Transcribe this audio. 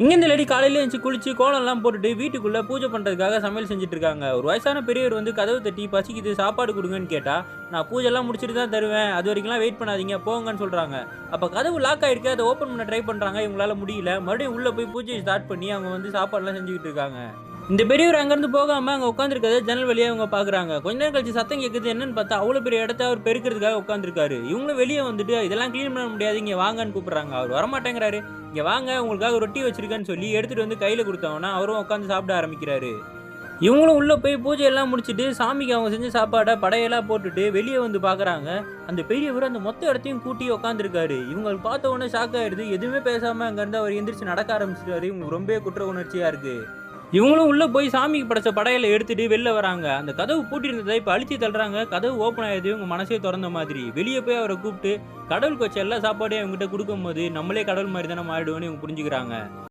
இங்க இந்த லேடி காலையில எழுந்துச்சு குளிச்சு கோலம்லாம் போட்டுட்டு வீட்டுக்குள்ள பூஜை பண்றதுக்காக சமையல் செஞ்சுட்டு இருக்காங்க. ஒரு வயசான பெரியவர் வந்து கதவு தட்டி பசிக்குது சாப்பாடு கொடுங்கன்னு கேட்டா, நான் பூஜைலாம் முடிச்சுட்டு தான் தருவேன். அது வரைக்கும்லாம் வெயிட் பண்ணாதீங்க போங்கன்னு சொல்றாங்க. அப்ப கதவு லாக் ஆயிருக்கு. அதை ஓப்பன் பண்ண ட்ரை பண்றாங்க. இவங்களால முடியல. மறுபடியும் உள்ள போய் பூஜையை ஸ்டார்ட் பண்ணி அவங்க வந்து சாப்பாடுலாம் செஞ்சுக்கிட்டு இருக்காங்க. இந்த பெரியவர் அங்கேருந்து போகாம அங்க உட்காந்துருக்கத ஜன்னல் வழியா இவங்க பாக்குறாங்க. கொஞ்ச நேரம் கழிச்சு சத்தம் கேட்குது. என்னன்னு பார்த்தா அவ்வளவு பெரிய இடத்த அவர் பெருக்கிறதுக்காக உட்காந்துருக்காரு. இவங்களும் வெளியே வந்துட்டு இதெல்லாம் க்ளீன் பண்ண முடியாது இங்க வாங்கன்னு கூப்பிடுறாங்க. அவர் வரமாட்டேங்கிறாரு. இங்க வாங்க உங்களுக்காக ரொட்டி வச்சிருக்கேன்னு சொல்லி எடுத்துட்டு வந்து கையில கொடுத்தவனா அவரும் உட்காந்து சாப்பிட ஆரம்பிக்கிறாரு. இவங்களும் உள்ள போய் பூஜை எல்லாம் முடிச்சுட்டு சாமிக்கு அவங்க செஞ்ச சாப்பாடை படையெல்லாம் போட்டுட்டு வெளியே வந்து பாக்குறாங்க. அந்த பெரியவர் அந்த மொத்த இடத்தையும் கூட்டி உட்காந்துருக்காரு. இவங்களுக்கு பார்த்த உடனே ஷாக் ஆயிடுது. எதுவுமே பேசாம அங்க இருந்து அவர் எந்திரிச்சு நடக்க ஆரம்பிச்சிட்டாரு. இவங்களுக்கு ரொம்பவே குற்ற உணர்ச்சியா இருக்கு. இவங்களும் உள்ள போய் சாமிக்கு படைச்ச படையலை எடுத்துட்டு வெளில வராங்க. அந்த கதவு பூட்டியிருந்ததை இப்ப அழிச்சு தள்ளுறாங்க. கதவு ஓப்பன் ஆயிடுது. இவங்க மனசே திறந்த மாதிரி. வெளியே போய் அவரை கூப்பிட்டு கடவுளுக்கு வச்ச எல்லா சாப்பாடையும் அவங்ககிட்ட கொடுக்கும்போது நம்மளே கடவுள் மாதிரி தானே மாறிடுவோம்னு இவங்க புரிஞ்சுக்கிறாங்க.